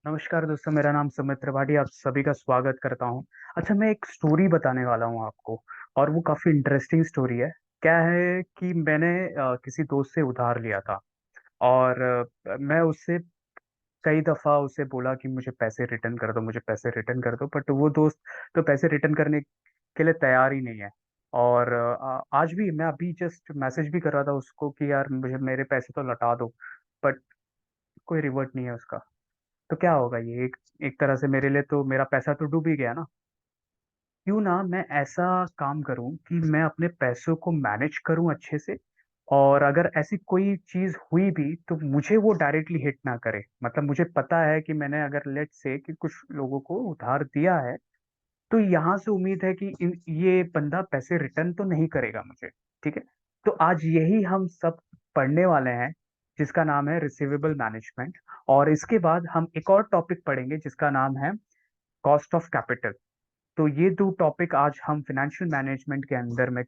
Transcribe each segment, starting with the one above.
नमस्कार दोस्तों, मेरा नाम सुमित त्रिपाठी, आप सभी का स्वागत करता हूँ। अच्छा, मैं एक स्टोरी बताने वाला हूँ आपको और वो काफ़ी इंटरेस्टिंग स्टोरी है। क्या है कि मैंने किसी दोस्त से उधार लिया था और मैं उससे कई दफ़ा उसे बोला कि मुझे पैसे रिटर्न कर दो, मुझे पैसे रिटर्न कर दो, बट वो दोस्त तो पैसे रिटर्न करने के लिए तैयार ही नहीं है। और आज भी मैं अभी जस्ट मैसेज भी कर रहा था उसको कि यार मुझे मेरे पैसे तो लौटा दो, बट कोई रिवर्ट नहीं है उसका। तो क्या होगा ये? एक एक तरह से मेरे लिए तो मेरा पैसा तो डूब ही गया ना। क्यों ना मैं ऐसा काम करूँ कि मैं अपने पैसों को मैनेज करूँ अच्छे से, और अगर ऐसी कोई चीज़ हुई भी तो मुझे वो डायरेक्टली हिट ना करे। मतलब मुझे पता है कि मैंने अगर लेट्स से कि कुछ लोगों को उधार दिया है, तो यहाँ से उम्मीद है कि ये बंदा पैसे रिटर्न तो नहीं करेगा मुझे, ठीक है? तो आज यही हम सब पढ़ने वाले हैं, जिसका नाम है रिसीवेबल मैनेजमेंट। और इसके बाद हम एक और टॉपिक पढ़ेंगे जिसका नाम है कॉस्ट ऑफ कैपिटल। तो ये 2 टॉपिक आज हम फाइनेंशियल मैनेजमेंट के अंदर में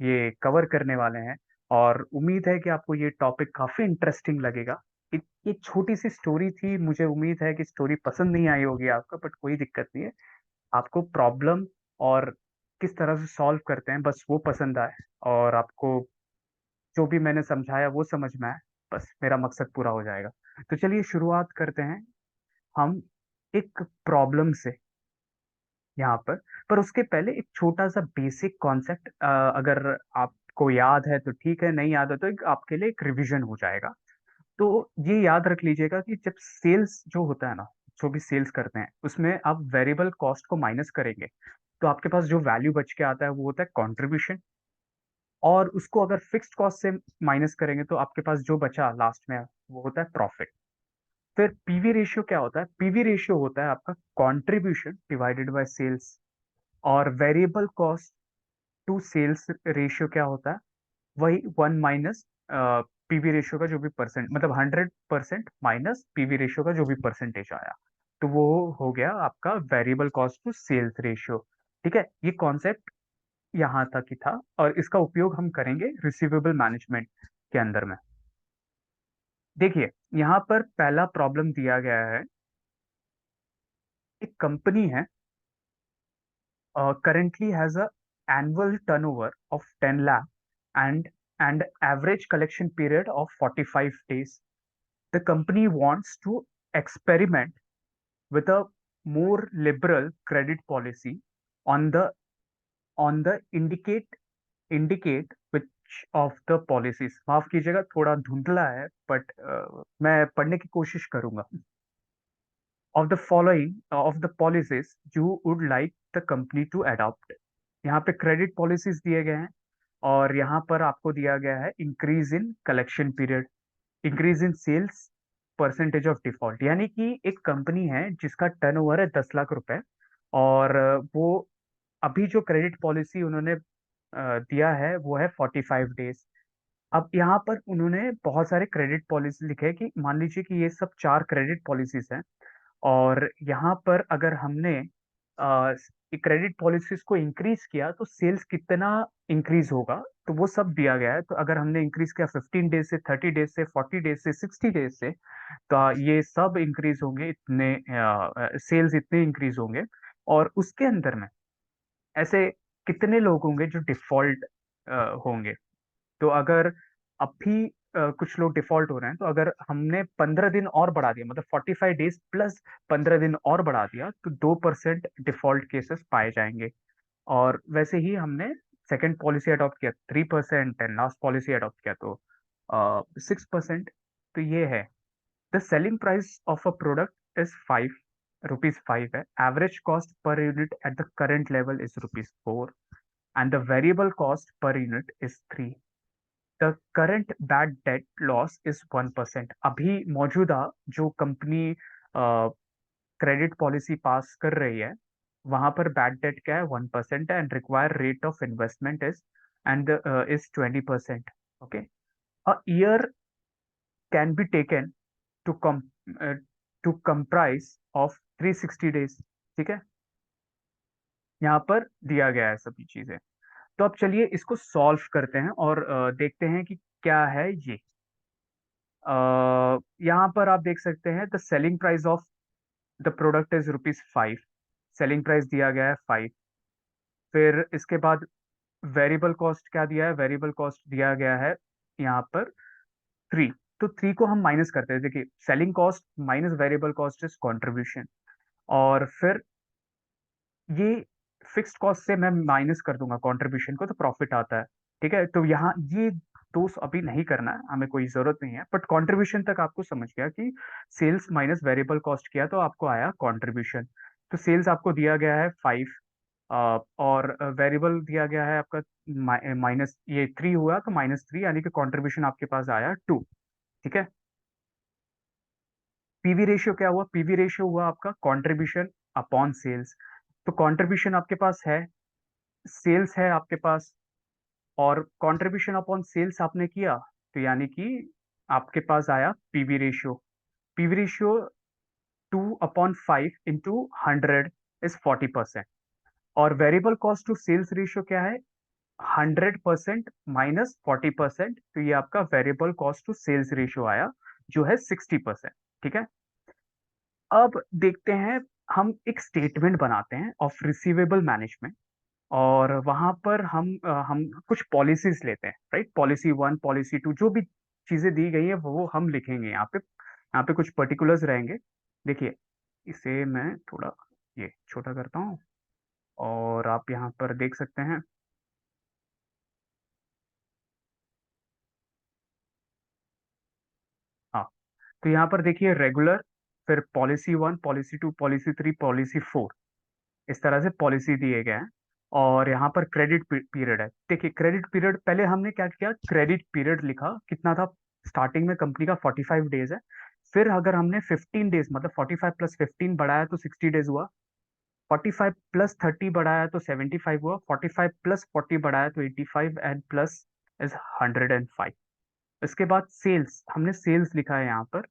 ये कवर करने वाले हैं। और उम्मीद है कि आपको ये टॉपिक काफ़ी इंटरेस्टिंग लगेगा। ये छोटी-सी स्टोरी थी, मुझे उम्मीद है कि स्टोरी पसंद नहीं आई होगी आपको, बट कोई दिक्कत नहीं है। आपको प्रॉब्लम और किस तरह से सॉल्व करते हैं बस वो पसंद आए, और आपको जो भी मैंने समझाया वो समझ में आए, बस मेरा मकसद पूरा हो जाएगा। तो चलिए शुरुआत करते हैं हम एक प्रॉब्लम से यहाँ पर उसके पहले एक छोटा-सा बेसिक कॉन्सेप्ट, अगर आपको याद है तो ठीक है, नहीं याद है तो एक आपके लिए एक रिवीजन हो जाएगा। तो ये याद रख लीजिएगा कि जब सेल्स जो होता है ना, जो भी सेल्स करते हैं, उसमें आप वेरिएबल कॉस्ट को माइनस करेंगे, तो आपके पास जो वैल्यू बच के आता है वो होता है कंट्रीब्यूशन। और उसको अगर फिक्स्ड कॉस्ट से माइनस करेंगे तो आपके पास जो बचा लास्ट में वो होता है प्रॉफिट। फिर पीवी रेशियो क्या होता है? पीवी रेशियो होता है आपका कंट्रीब्यूशन डिवाइडेड बाय सेल्स। और variable cost to sales ratio क्या होता है? वही 1 माइनस पीवी रेशियो का जो भी परसेंट, मतलब 100% माइनस पीवी रेशियो का जो भी परसेंटेज आया, तो वो हो गया आपका variable cost to sales ratio. ठीक है, ये कॉन्सेप्ट यहाँ तक ही था और इसका उपयोग हम करेंगे रिसीवेबल मैनेजमेंट के अंदर में। देखिए, यहाँ पर पहला प्रॉब्लम दिया गया है। एक कंपनी है, currently has a annual turnover of 10 lakh and average collection period of 45 days. The company wants to experiment with a more liberal credit policy on the indicate which of the policies, माफ कीजिएगा थोड़ा धुंधला है, but मैं पढ़ने की कोशिश करूंगा। of the following of the policies you would like the company to adopt। यहाँ पे क्रेडिट पॉलिसीज दिए गए हैं और यहाँ पर आपको दिया गया है increase in collection period, increase in sales, percentage of default. यानी कि एक कंपनी है जिसका टर्नओवर है 10 लाख रुपए, और वो अभी जो क्रेडिट पॉलिसी उन्होंने दिया है वो है 45 डेज। अब यहाँ पर उन्होंने बहुत सारे क्रेडिट पॉलिसी लिखे हैं कि मान लीजिए कि ये सब 4 क्रेडिट पॉलिसीज हैं, और यहाँ पर अगर हमने क्रेडिट पॉलिसीज को इंक्रीज किया तो सेल्स कितना इंक्रीज होगा, तो वो सब दिया गया है। तो अगर हमने इंक्रीज किया 15 डेज से, 30 डेज से, 40 डेज से, 60 डेज से, तो ये सब इंक्रीज होंगे, इतने सेल्स इतने इंक्रीज होंगे। और उसके अंदर में ऐसे कितने लोग होंगे जो डिफॉल्ट होंगे। तो अगर अभी कुछ लोग डिफॉल्ट हो रहे हैं, तो अगर हमने 15 दिन और बढ़ा दिया, मतलब 45 डेज प्लस 15 दिन और बढ़ा दिया, तो 2% डिफॉल्ट केसेस पाए जाएंगे। और वैसे ही हमने सेकंड पॉलिसी अडॉप्ट किया 3%, एंड लास्ट पॉलिसी अडॉप्ट किया तो 6%। तो ये है, the selling price of a product is 5 rupees 5 है। Average cost per unit at the current level is rupees 4, and the variable cost per unit is 3। The current bad debt loss is 1%। अभी मौजूदा जो company credit policy पास कर रही है, वहां पर bad debt क्या है? 1% है, and require rate of investment is 20%। Okay, a year can be taken to come to comprise of 360 days. ठीक है, यहाँ पर दिया गया है सभी चीजें। तो अब चलिए इसको सॉल्व करते हैं और देखते हैं कि क्या है ये। यहाँ पर आप देख सकते हैं the selling price of the product is ₹5, selling price दिया गया है 5। फिर इसके बाद वेरिएबल कॉस्ट क्या दिया है, वेरिएबल कॉस्ट दिया गया है यहाँ पर 3। तो 3 को हम माइनस करते हैं, देखिए selling cost minus variable cost is contribution. और फिर ये फिक्स्ड कॉस्ट से मैं माइनस कर दूंगा कंट्रीब्यूशन को, तो प्रॉफिट आता है। ठीक है, तो यहाँ ये तो अभी नहीं करना है, हमें कोई जरूरत नहीं है, बट कंट्रीब्यूशन तक आपको समझ गया कि सेल्स माइनस वेरिएबल कॉस्ट किया तो आपको आया कंट्रीब्यूशन। तो सेल्स आपको दिया गया है 5, और वेरिएबल दिया गया है आपका माइनस, ये 3 हुआ तो -3, यानी कि कंट्रीब्यूशन आपके पास आया 2। ठीक है, पीवी रेशियो क्या हुआ, पीवी रेशियो हुआ आपका कंट्रीब्यूशन अपॉन सेल्स। तो कंट्रीब्यूशन आपके पास है, सेल्स है आपके पास, और कंट्रीब्यूशन अपॉन सेल्स आपने किया, तो यानी कि आपके पास आया PV ratio. PV ratio 2/5 into 100 is 40%। और variable cost to sales ratio क्या है, 100% माइनस 40%, तो ये आपका variable cost to sales ratio आया, जो है 60%। ठीक है, अब देखते हैं, हम एक स्टेटमेंट बनाते हैं ऑफ रिसीवेबल मैनेजमेंट, और वहां पर हम कुछ पॉलिसीज लेते हैं, राइट। पॉलिसी 1, पॉलिसी 2, जो भी चीजें दी गई है वो हम लिखेंगे यहाँ पे। यहाँ पे कुछ पर्टिकुलर्स रहेंगे। देखिए, इसे मैं थोड़ा ये छोटा करता हूँ, और आप यहाँ पर देख सकते हैं। हाँ, तो यहाँ पर देखिए रेगुलर, फिर पॉलिसी 1, पॉलिसी 2, पॉलिसी 3, पॉलिसी 4, इस तरह से पॉलिसी दिए गए हैं। और यहाँ पर क्रेडिट पीरियड है। देखिए क्रेडिट पीरियड, पहले हमने क्या किया, क्रेडिट पीरियड लिखा कितना था, स्टार्टिंग में कंपनी का 45 डेज है। फिर अगर हमने 15 डेज, मतलब 45 प्लस 15 बढ़ाया तो 60 डेज हुआ। 45 प्लस 30 बढ़ाया तो 75 हुआ। 45 प्लस 40 बढ़ाया तो 85, एंड प्लस इज 105। इसके बाद सेल्स, हमने सेल्स लिखा है यहाँ पर।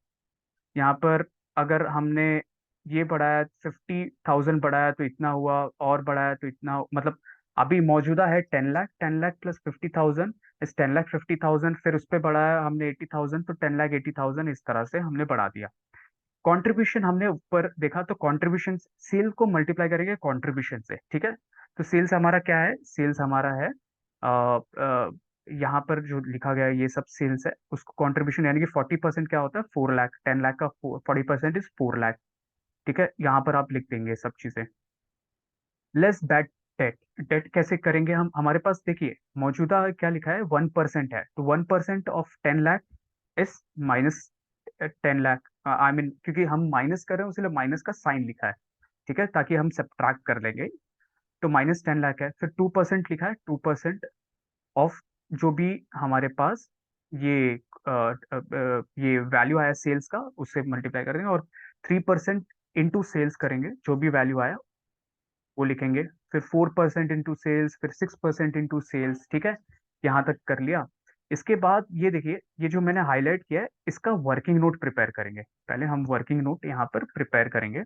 यहाँ पर अगर हमने ये बढ़ाया, 50,000 बढ़ाया तो इतना हुआ, और बढ़ाया तो इतना, मतलब अभी मौजूदा है 10 लाख। 10 लाख प्लस 50,000 इस 10,50,000, फिर उस पर बढ़ाया हमने 80,000, तो 10,80,000, इस तरह से हमने बढ़ा दिया। कंट्रीब्यूशन हमने ऊपर देखा, तो कंट्रीब्यूशन, सेल को मल्टीप्लाई करेंगे कंट्रीब्यूशन से। ठीक है, तो सेल्स हमारा क्या है, सेल्स हमारा है यहाँ पर जो लिखा गया है ये सब सेल्स है, उसको कंट्रीब्यूशन, यानी कि 40% क्या होता है, 4 लाख। 10 लाख का 40% इज 4 लाख। ठीक है, यहाँ पर आप लिख देंगे सब चीजें। लेस बैड डेट, डेट कैसे करेंगे हम, हमारे पास देखिए मौजूदा क्या लिखा है, 1% है, तो 1% of 10 lakh is -10 lakh. I mean, क्योंकि हम माइनस कर रहे हैं इसलिए माइनस का साइन लिखा है। ठीक है, ताकि हम सब्ट्रैक्ट कर लेंगे। तो -10 लाख है, फिर 2% लिखा है, 2% ऑफ जो भी हमारे पास ये ये वैल्यू आया सेल्स का, उससे मल्टीप्लाई कर देंगे, और 3% इंटू सेल्स करेंगे, जो भी वैल्यू आया वो लिखेंगे। फिर 4% इंटू सेल्स, फिर 6% इंटू सेल्स। ठीक है, यहाँ तक कर लिया। इसके बाद ये देखिए, ये जो मैंने हाईलाइट किया है, इसका वर्किंग नोट प्रिपेयर करेंगे। पहले हम वर्किंग नोट यहाँ पर प्रिपेयर करेंगे।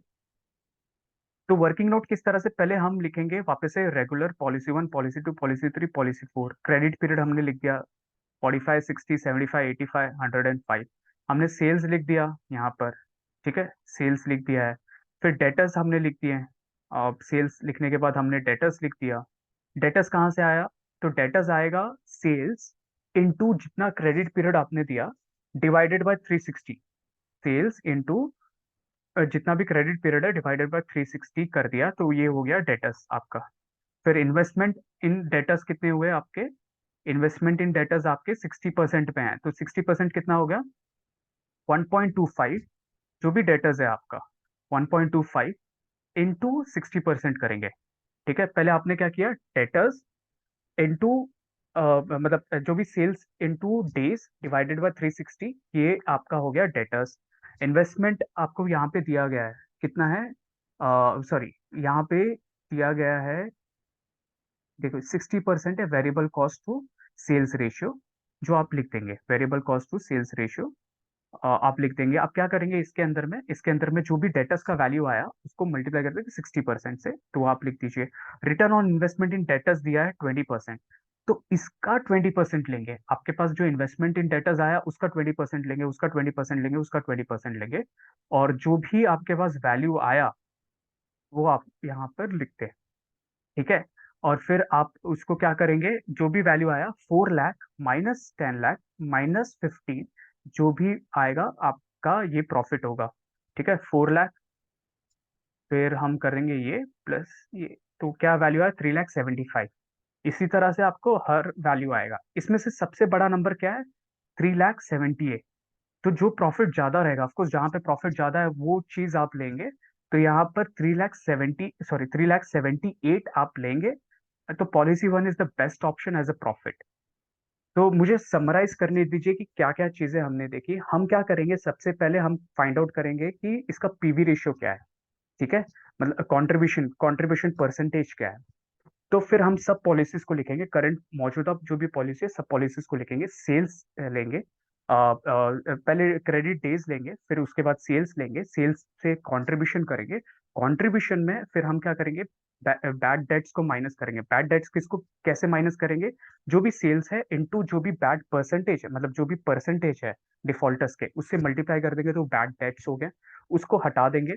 तो वर्किंग नोट किस तरह से, पहले हम लिखेंगे वापस से regular, policy 1, policy 2, policy 3, policy 4। Credit period हमने लिख दिया 45, 60, 75, 85, 105। हमने सेल्स लिख दिया यहाँ पर। ठीक है, सेल्स लिख दिया है। फिर डेटर्स हमने लिख दिए हैं। अब सेल्स लिखने के बाद हमने डेटर्स लिख दिया। डेटर्स कहाँ से आया, तो डेटर्स आएगा सेल्स इनटू जितना क्रेडिट पीरियड आपने दिया, डिवाइडेड बाय 360। सेल्स इनटू जितना भी क्रेडिट पीरियड है, डिवाइडेड बाय 360 कर दिया, तो ये हो गया डेटर्स आपका। फिर इन्वेस्टमेंट इन डेटर्स कितने हुए आपके, इन्वेस्टमेंट इन डेटर्स आपके 60% पे हैं, तो 60% कितना हो गया, 1.25। जो भी डेटर्स है आपका, 1.25 इंटू 60% करेंगे। ठीक है, पहले आपने क्या किया, डेटर्स इंटू मतलब जो भी sales into days divided by 360, ये आपका हो गया डेटर्स। इन्वेस्टमेंट आपको यहाँ पे दिया गया है, कितना है, सॉरी, यहाँ पे दिया गया है, देखो 60% है variable cost to sales ratio, जो आप लिख देंगे variable cost to sales ratio. आप लिख देंगे। आप क्या करेंगे, इसके अंदर में जो भी डेटर्स का वैल्यू आया उसको मल्टीप्लाई कर देंगे 60% से, तो आप लिख दीजिए। Return on investment in debtors दिया है 20%। तो इसका 20% लेंगे, आपके पास जो इन्वेस्टमेंट इन डेटर्स आया उसका 20% लेंगे, उसका 20% लेंगे, उसका 20% लेंगे, और जो भी आपके पास वैल्यू आया वो आप यहाँ पर लिखते हैं। ठीक है। और फिर आप उसको क्या करेंगे, जो भी वैल्यू आया 4 लाख माइनस 10 लाख माइनस 15, जो भी आएगा आपका ये प्रॉफिट होगा। ठीक है, 4 लाख, फिर हम करेंगे ये प्लस ये, तो क्या वैल्यू आया, 3,75,000। इसी तरह से आपको हर वैल्यू आएगा। इसमें से सबसे बड़ा नंबर क्या है, 3,78,000। तो जो प्रॉफिट ज्यादा रहेगा, ऑफकोर्स जहां पे प्रॉफिट ज्यादा है वो चीज आप लेंगे। तो यहाँ पर 3,78,000 आप लेंगे। तो policy one is the best option as a profit. तो मुझे समराइज करने दीजिए कि क्या क्या चीजें हमने देखी। हम क्या करेंगे, सबसे पहले हम फाइंड आउट करेंगे कि इसका पीवी रेशियो क्या है। ठीक है, मतलब कंट्रीब्यूशन कंट्रीब्यूशन परसेंटेज क्या है। तो फिर हम सब पॉलिसीज को लिखेंगे, करंट मौजूदा जो भी पॉलिसी है सब पॉलिसीज को लिखेंगे। सेल्स लेंगे, पहले क्रेडिट डेज लेंगे, फिर उसके बाद सेल्स लेंगे, सेल्स से कंट्रीब्यूशन करेंगे। कंट्रीब्यूशन में फिर हम क्या करेंगे, बैड डेट्स को माइनस करेंगे। बैड डेट्स किसको कैसे माइनस करेंगे, जो भी सेल्स है इनटू जो भी बैड परसेंटेज है, मतलब जो भी परसेंटेज है डिफॉल्टर्स के, उससे मल्टीप्लाई कर देंगे तो बैड डेट्स हो गए, उसको हटा देंगे।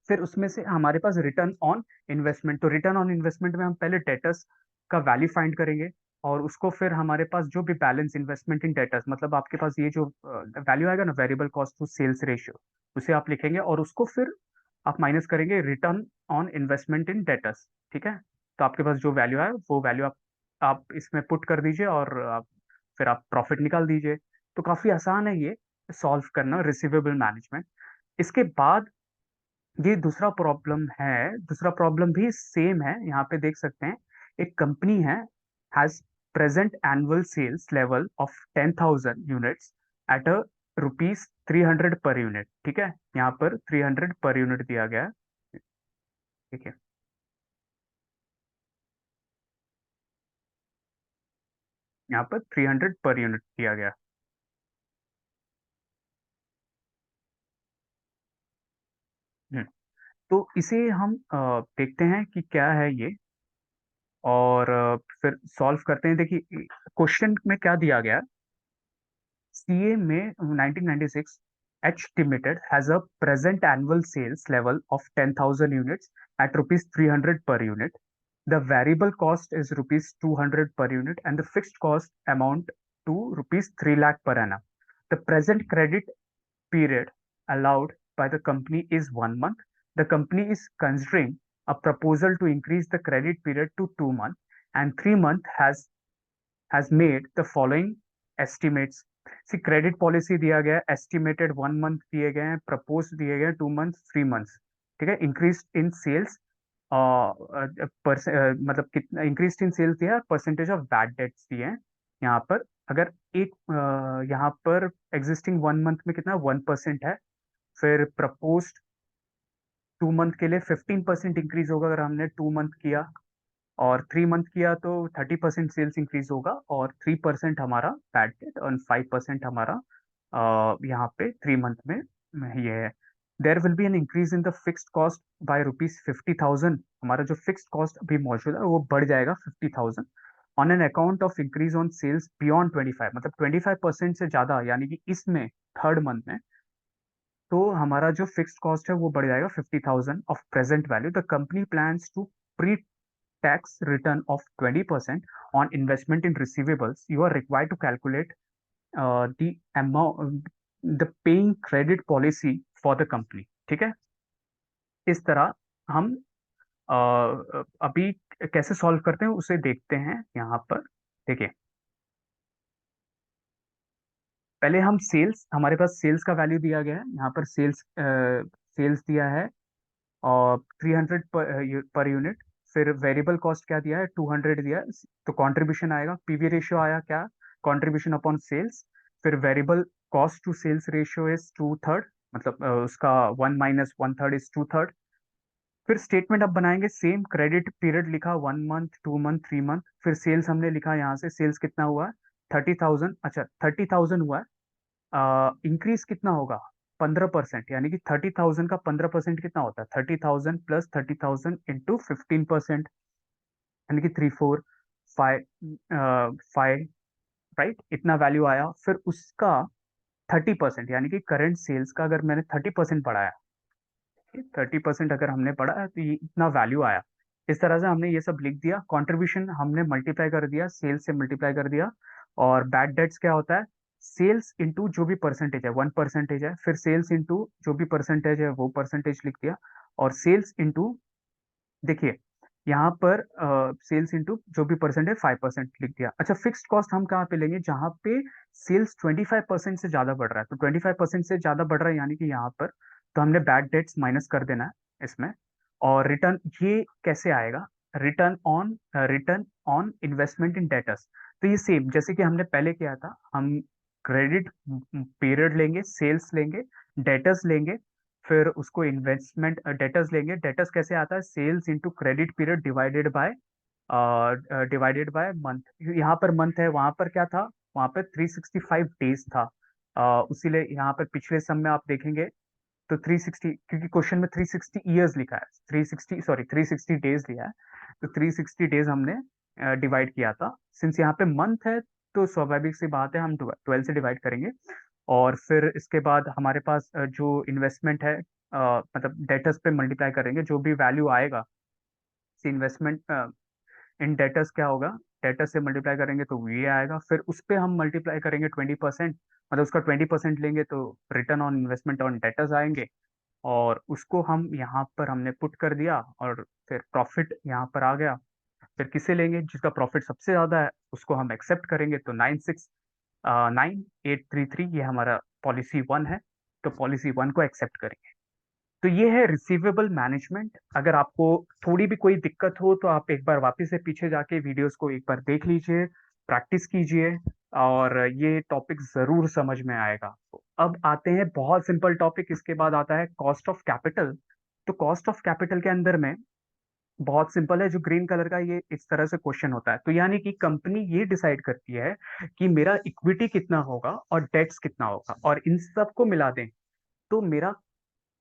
फिर उसमें से हमारे पास रिटर्न ऑन इन्वेस्टमेंट, तो रिटर्न ऑन इन्वेस्टमेंट में हम पहले डेटर्स का वैल्यू फाइंड करेंगे, और उसको फिर हमारे पास जो भी बैलेंस इन्वेस्टमेंट इन डेटर्स, मतलब आपके पास ये जो वैल्यू आएगा ना, variable cost to sales ratio, उसे आप लिखेंगे, और उसको फिर आप माइनस करेंगे return on investment in debtors. ठीक है, तो आपके पास जो वैल्यू है वो वैल्यू आप इसमें पुट कर दीजिए, और फिर आप प्रॉफिट निकाल दीजिए। तो काफी आसान है ये सॉल्व करना, रिसीवेबल मैनेजमेंट। इसके बाद ये दूसरा प्रॉब्लम है, दूसरा प्रॉब्लम भी सेम है, यहाँ पे देख सकते हैं। एक कंपनी है, has present annual sales level of 10,000 units at a ₹300 per unit. ठीक है, यहाँ पर 300 पर यूनिट दिया गया है। ठीक है, यहाँ पर 300 पर यूनिट दिया गया। हम्म, तो इसे हम देखते हैं कि क्या है ये, और फिर सॉल्व करते हैं। देखिए क्वेश्चन में क्या दिया गया, CA में 1996 H Limited has a present annual sales level of 10,000 units at rupees 300 per unit. The variable cost is rupees 200 per unit and the fixed cost amount to rupees 3 lakh per annum. The present credit period allowed by the company is 1 month. The company is considering a proposal to increase the credit period to 2 months, and 3 month has made the following estimates. C credit policy दिया गया है, estimated 1 month दिए गए हैं, propose दिए गए हैं 2 month, 3 months. ठीक है, इंक्रीज इन सेल्स, मतलब कितना इंक्रीज इन सेल्स दिया है, परसेंटेज ऑफ बैड डेट्स दिए हैं यहाँ पर। अगर एक यहाँ पर एग्जिस्टिंग 1 मंथ में कितना 1% है, फिर प्रपोज्ड 2 मंथ के लिए 15% इंक्रीज होगा अगर हमने 2 मंथ किया, और 3 मंथ किया तो 30% सेल्स इंक्रीज होगा, और 3% हमारा बैड डेट, और 5% हमारा यहाँ पे 3 मंथ में ये है। There will be an increase in the fixed cost by ₹50,000। हमारा जो फिक्स्ड कॉस्ट अभी मौजूद है वो बढ़ जाएगा 50,000 on an account of increase on sales beyond 25, मतलब 25% से ज्यादा, यानी कि इसमें थर्ड मंथ में, तो हमारा जो फिक्स्ड कॉस्ट है वो बढ़ जाएगा 50,000 of present value. The company plans to pre tax return of 20% on investment in receivables. You are required to calculate the amount, the paying credit policy for the company। ठीक है, इस तरह हम अभी कैसे सॉल्व करते हैं उसे देखते हैं यहाँ पर। देखिए, पहले हम सेल्स, हमारे पास सेल्स का वैल्यू दिया गया है, यहाँ पर सेल्स सेल्स दिया है और 300 पर यूनिट। फिर वेरिएबल कॉस्ट क्या दिया है, 200 दिया है, तो कंट्रीब्यूशन आएगा, पीवी रेशियो आया क्या, कंट्रीब्यूशन अपॉन सेल्स। फिर variable cost to sales ratio is 2/3, मतलब उसका 1 - 1/3 इज 2/3। फिर स्टेटमेंट अब बनाएंगे, सेम क्रेडिट पीरियड लिखा 1 मंथ, 2 मंथ, 3 मंथ। फिर सेल्स हमने लिखा, यहाँ से सेल्स कितना हुआ है 30,000, अच्छा 30,000 हुआ है। इंक्रीज कितना होगा 15%, यानी कि 30,000 का 15% कितना होता है, 30,000 प्लस 30,000 इंटू 15%, यानी कि 3/4। फाइव फाइव, राइट, इतना वैल्यू आया। फिर उसका 30%, यानी कि करंट सेल्स का अगर मैंने 30% बढ़ाया, 30% अगर हमने पढ़ा है तो ये इतना वैल्यू आया। इस तरह से हमने ये सब लिख दिया, कंट्रीब्यूशन हमने मल्टीप्लाई कर दिया, सेल्स से मल्टीप्लाई कर दिया। और बैड डेट्स क्या होता है, सेल्स इंटू जो भी परसेंटेज है, 1% है, फिर सेल्स इंटू जो भी परसेंटेज है वो परसेंटेज लिख दिया। और सेल्स इंटू, देखिए यहाँ पर सेल्स इंटू जो भी परसेंट है 5% लिख दिया। अच्छा, फिक्स्ड कॉस्ट हम कहाँ पे लेंगे, जहाँ पे सेल्स 25% से ज्यादा बढ़ रहा है। तो 25% से ज्यादा बढ़ रहा है यानी कि यहाँ पर तो हमने बैड डेट्स माइनस कर देना है इसमें। और रिटर्न ये कैसे आएगा, return on investment in debtors. तो ये सेम जैसे कि हमने पहले किया था, हम क्रेडिट पीरियड लेंगे, सेल्स लेंगे, डेटर्स लेंगे, फिर उसको इन्वेस्टमेंट डेटर्स लेंगे। डेटर्स कैसे आता है, sales into credit period divided by month. यहाँ पर मंथ है, वहां पर क्या था, वहां पर 365 डेज था। उसीलिए यहाँ पर पिछले सम में आप देखेंगे तो 360, क्योंकि क्वेश्चन में 360 ईयर्स लिखा है, 360 सॉरी 360 डेज लिया है। तो 360 डेज हमने डिवाइड किया था। सिंस यहाँ पे मंथ है तो स्वाभाविक सी बात है हम 12 से डिवाइड करेंगे। और फिर इसके बाद हमारे पास जो इन्वेस्टमेंट है, मतलब डेटर्स पे मल्टीप्लाई करेंगे, जो भी वैल्यू आएगा इन्वेस्टमेंट इन डेटर्स क्या होगा, डेटर्स से मल्टीप्लाई करेंगे तो ये आएगा। फिर उस पे हम मल्टीप्लाई करेंगे 20%, मतलब उसका 20% लेंगे तो return on investment on debtors आएंगे। और उसको हम यहाँ पर हमने पुट कर दिया, और फिर प्रॉफिट यहाँ पर आ गया। फिर किसे लेंगे, जिसका प्रॉफिट सबसे ज्यादा है उसको हम एक्सेप्ट करेंगे। तो 9833 ये हमारा पॉलिसी वन है, तो पॉलिसी वन को एक्सेप्ट करेंगे। तो ये है रिसीवेबल मैनेजमेंट। अगर आपको थोड़ी भी कोई दिक्कत हो तो आप एक बार वापस से पीछे जाके वीडियोस को एक बार देख लीजिए, प्रैक्टिस कीजिए, और ये टॉपिक जरूर समझ में आएगा आपको। अब आते हैं बहुत सिंपल टॉपिक, इसके बाद आता है कॉस्ट ऑफ कैपिटल। तो कॉस्ट ऑफ कैपिटल के अंदर में बहुत सिंपल है, जो ग्रीन कलर का ये इस तरह से क्वेश्चन होता है। तो यानी कि कंपनी ये डिसाइड करती है कि मेरा इक्विटी कितना होगा और डेट्स कितना होगा, और इन सबको मिला दें तो मेरा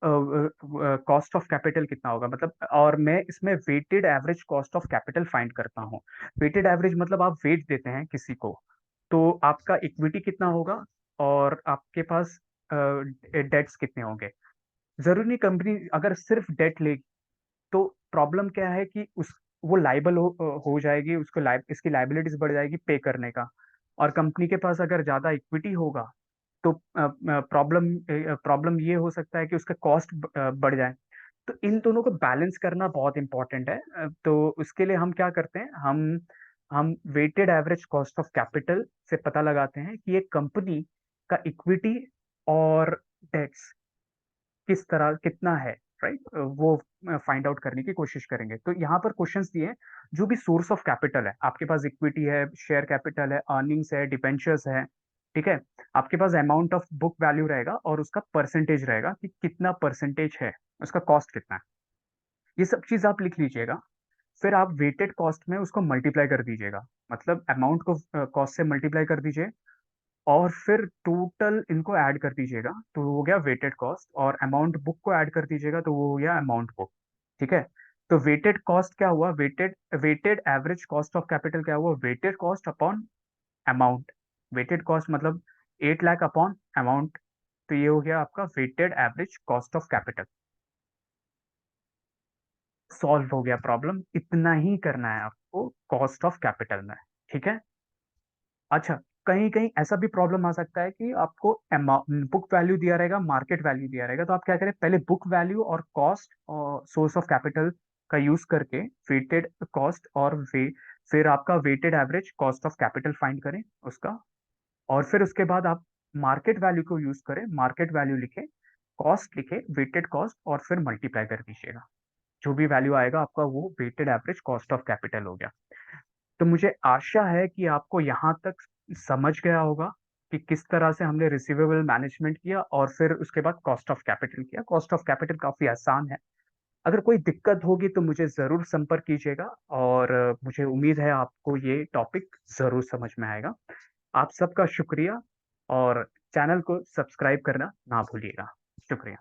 कॉस्ट ऑफ कैपिटल कितना होगा, मतलब। और मैं इसमें weighted average cost of capital find करता हूँ। वेटेड एवरेज मतलब आप वेट देते हैं किसी को, तो आपका इक्विटी कितना होगा और आपके पास डेट्स कितने होंगे। जरूरी नहीं कंपनी अगर सिर्फ डेट ले, तो प्रॉब्लम क्या है कि उस वो लाइबल हो जाएगी, उसको इसकी लाइबिलिटीज बढ़ जाएगी पे करने का। और कंपनी के पास अगर ज्यादा इक्विटी होगा तो प्रॉब्लम ये हो सकता है कि उसका कॉस्ट बढ़ जाए। तो इन दोनों को बैलेंस करना बहुत इंपॉर्टेंट है। तो उसके लिए हम क्या करते हैं, हम weighted average cost of capital से पता लगाते हैं कि एक कंपनी का इक्विटी और डेट्स किस तरह कितना है, राइट, वो फाइंड आउट करने की कोशिश करेंगे। तो यहाँ पर क्वेश्चंस दिए हैं, जो भी सोर्स ऑफ कैपिटल है, आपके पास इक्विटी है, शेयर कैपिटल है, अर्निंग्स है, डिबेंचर्स है, ठीक है। आपके पास अमाउंट ऑफ बुक वैल्यू रहेगा और उसका परसेंटेज रहेगा कि कितना परसेंटेज है, उसका कॉस्ट कितना है। ये सब चीज आप लिख लीजिएगा। फिर आप वेटेड कॉस्ट में उसको मल्टीप्लाई कर दीजिएगा, मतलब अमाउंट को कॉस्ट से मल्टीप्लाई कर दीजिए, और फिर टोटल इनको ऐड कर दीजिएगा तो वो हो गया वेटेड कॉस्ट, और अमाउंट बुक को ऐड कर दीजिएगा तो वो हो गया अमाउंट बुक, ठीक है। तो वेटेड कॉस्ट क्या हुआ, weighted average cost of capital क्या हुआ, weighted cost upon amount. Weighted cost मतलब 8 लाख अपॉन अमाउंट, तो ये हो गया आपका weighted average cost of capital. Solve हो गया प्रॉब्लम, इतना ही करना है आपको कॉस्ट ऑफ कैपिटल में, ठीक है। अच्छा, कहीं कहीं ऐसा भी प्रॉब्लम आ सकता है कि आपको बुक वैल्यू दिया रहेगा, मार्केट वैल्यू दिया रहेगा, तो आप क्या करें, पहले बुक वैल्यू और कॉस्ट और सोर्स ऑफ कैपिटल का यूज करके वेटेड कॉस्ट और फिर आपका weighted average cost of capital find करें उसका। और फिर उसके बाद आप मार्केट वैल्यू को यूज करें, मार्केट वैल्यू लिखे, कॉस्ट लिखे, वेटेड कॉस्ट, और फिर मल्टीप्लाई कर दीजिएगा। जो भी वैल्यू आएगा आपका वो weighted average cost of capital हो गया। तो मुझे आशा है कि आपको यहाँ तक समझ गया होगा कि किस तरह से हमने रिसीवेबल मैनेजमेंट किया और फिर उसके बाद कॉस्ट ऑफ कैपिटल किया। कॉस्ट ऑफ कैपिटल काफी आसान है। अगर कोई दिक्कत होगी तो मुझे जरूर संपर्क कीजिएगा, और मुझे उम्मीद है आपको ये टॉपिक जरूर समझ में आएगा। आप सबका शुक्रिया, और चैनल को सब्सक्राइब करना ना भूलिएगा। शुक्रिया।